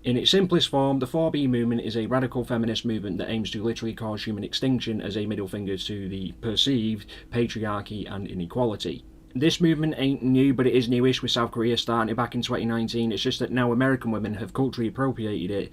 In its simplest form, the 4B movement is a radical feminist movement that aims to literally cause human extinction as a middle finger to the perceived patriarchy and inequality. This movement ain't new, but it is newish, with South Korea starting it back in 2019. It's just that now American women have culturally appropriated it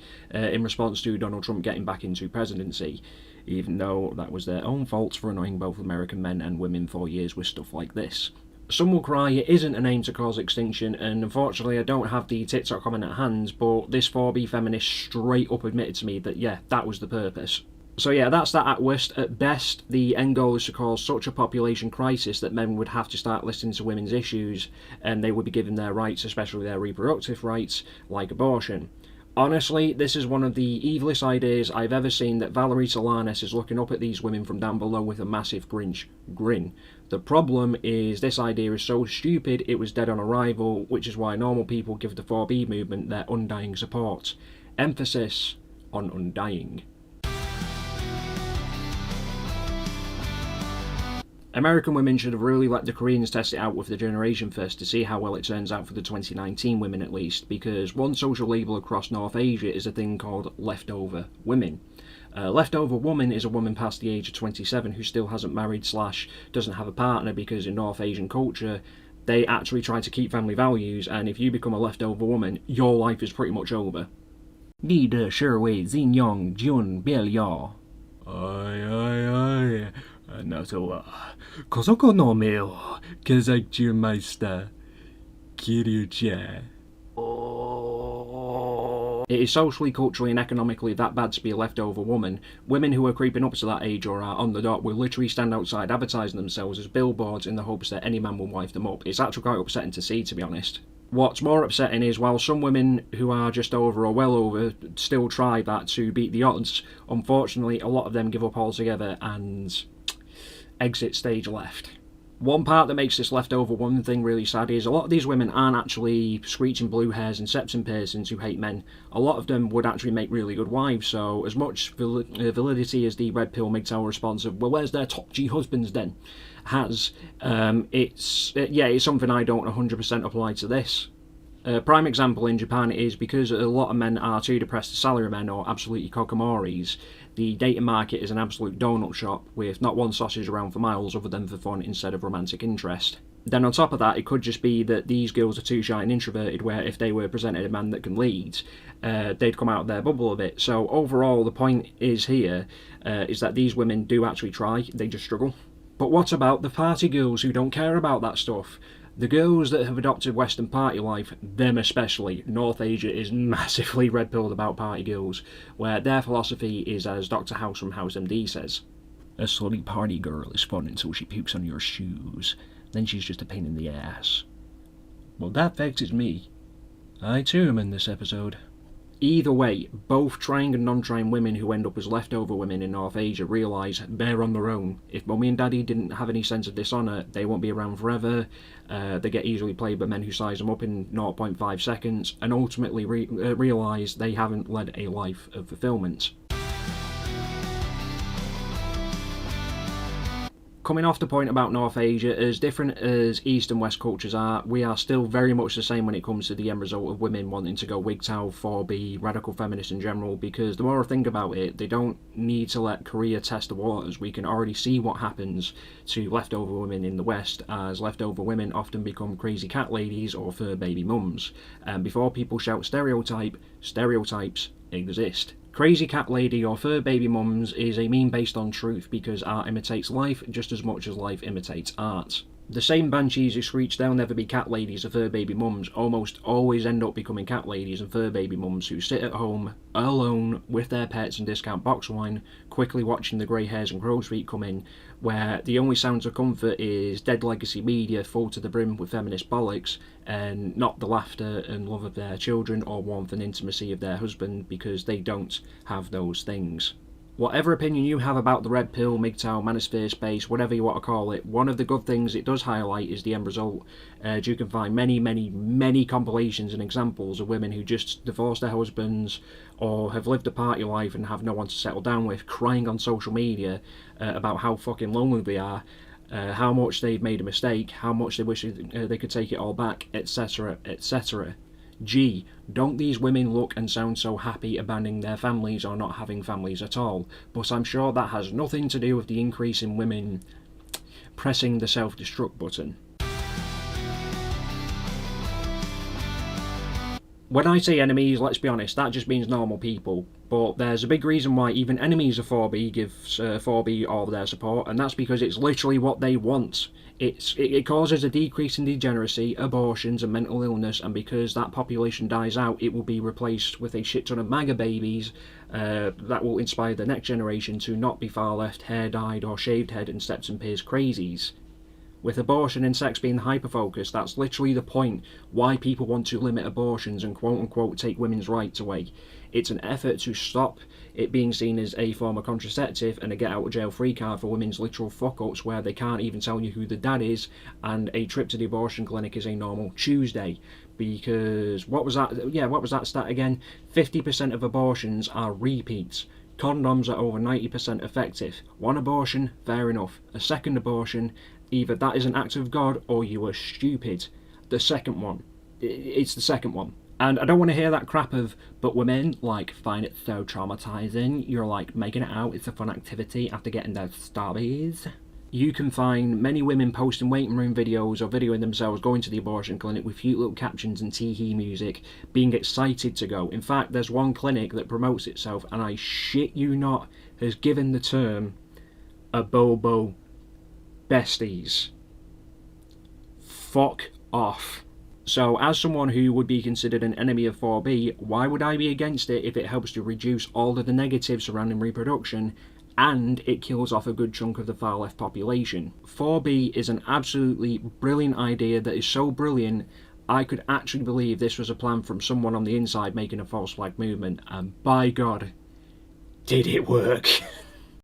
in response to Donald Trump getting back into presidency, even though that was their own fault for annoying both American men and women for years with stuff like this. Some will cry it isn't an aim to cause extinction, and unfortunately I don't have the TikTok comment at hand, but this 4B feminist straight up admitted to me that yeah, that was the purpose. So yeah, that's that at worst. At best, the end goal is to cause such a population crisis that men would have to start listening to women's issues, and they would be given their rights, especially their reproductive rights, like abortion. Honestly, this is one of the evilest ideas I've ever seen, that Valerie Solanas is looking up at these women from down below with a massive grin. The problem is this idea is so stupid it was dead on arrival, which is why normal people give the 4B movement their undying support. Emphasis on undying. American women should have really let the Koreans test it out with the generation first to see how well it turns out for the 2019 women at least, because one social label across North Asia is a thing called leftover women. Leftover woman is a woman past the age of 27 who still hasn't married / doesn't have a partner, because in North Asian culture they actually try to keep family values, and if you become a leftover woman, your life is pretty much over. 你的社会信用就变了。なそうは、こそこの目を削っました。キリュチェ。It is socially, culturally and economically that bad to be a leftover woman. Women who are creeping up to that age or are on the dot will literally stand outside advertising themselves as billboards in the hopes that any man will wife them up. It's actually quite upsetting to see, to be honest. What's more upsetting is while some women who are just over or well over still try that to beat the odds, unfortunately a lot of them give up altogether and exit stage left. One part that makes this leftover woman thing really sad is a lot of these women aren't actually screeching blue hairs and septum piercings who hate men. A lot of them would actually make really good wives, so as much validity as the red pill MGTOW response of, well, where's their top G husbands then, has, it's something I don't 100% apply to this. Prime example in Japan is because a lot of men are too depressed to salary men or absolutely kokomoris. The dating market is an absolute donut shop with not one sausage around for miles other than for fun instead of romantic interest. Then on top of that, it could just be that these girls are too shy and introverted, where if they were presented a man that can lead, they'd come out of their bubble a bit. So overall, the point is here is that these women do actually try, they just struggle. But what about the party girls who don't care about that stuff? The girls that have adopted Western party life, them especially. North Asia is massively red-pilled about party girls, where their philosophy is as Dr. House from House MD says. A slutty party girl is fun until she pukes on your shoes. Then she's just a pain in the ass. Well, that vexes me. I too am in this episode. Either way, both trying and non-trying women who end up as leftover women in North Asia realise they're on their own. If mummy and daddy didn't have any sense of dishonour, they won't be around forever. They get easily played by men who size them up in 0.5 seconds, and ultimately realise they haven't led a life of fulfilment. Coming off the point about North Asia, as different as East and West cultures are, we are still very much the same when it comes to the end result of women wanting to go MGTOW, 4B, radical feminists in general, because the more I think about it, they don't need to let Korea test the waters. We can already see what happens to leftover women in the West, as leftover women often become crazy cat ladies or fur baby mums. And before people shout stereotype, stereotypes exist. Crazy cat lady or fur baby mums is a meme based on truth, because art imitates life just as much as life imitates art. The same banshees who screech they'll never be cat ladies or fur baby mums almost always end up becoming cat ladies and fur baby mums who sit at home alone with their pets and discount box wine, quickly watching the grey hairs and crow's feet come in, where the only sounds of comfort is dead legacy media full to the brim with feminist bollocks, and not the laughter and love of their children or warmth and intimacy of their husband, because they don't have those things. Whatever opinion you have about the red pill, MGTOW, manosphere space, whatever you want to call it, one of the good things it does highlight is the end result. You can find many compilations and examples of women who just divorced their husbands or have lived a party life and have no one to settle down with, crying on social media about how fucking lonely they are, how much they've made a mistake, how much they wish they could take it all back, etc, etc. Gee, don't these women look and sound so happy abandoning their families or not having families at all? But I'm sure that has nothing to do with the increase in women pressing the self-destruct button. When I say enemies, let's be honest, that just means normal people. But there's a big reason why even enemies of 4B give 4B all their support, and that's because it's literally what they want. It causes a decrease in degeneracy, abortions, and mental illness, and because that population dies out, it will be replaced with a shit ton of MAGA babies that will inspire the next generation to not be far left, hair dyed, or shaved head and steps and peers crazies. With abortion and sex being hyper-focused, that's literally the point why people want to limit abortions and quote-unquote take women's rights away. It's an effort to stop it being seen as a form of contraceptive and a get-out-of-jail-free card for women's literal fuck-ups where they can't even tell you who the dad is, and a trip to the abortion clinic is a normal Tuesday. Because, what was that stat again? 50% of abortions are repeats. Condoms are over 90% effective. One abortion, fair enough. A second abortion, either that is an act of God or you are stupid. The second one. It's the second one. And I don't want to hear that crap of, but women, find it so traumatizing. You're, making it out. It's a fun activity after getting their stubbies. You can find many women posting waiting room videos or videoing themselves going to the abortion clinic with cute little captions and tee-hee music, being excited to go. In fact, there's one clinic that promotes itself, and I shit you not, has given the term a Bobo besties. Fuck off. So, as someone who would be considered an enemy of 4B, why would I be against it if it helps to reduce all of the negatives surrounding reproduction and it kills off a good chunk of the far left population? 4B is an absolutely brilliant idea that is so brilliant I could actually believe this was a plan from someone on the inside making a false flag movement, and by God, did it work?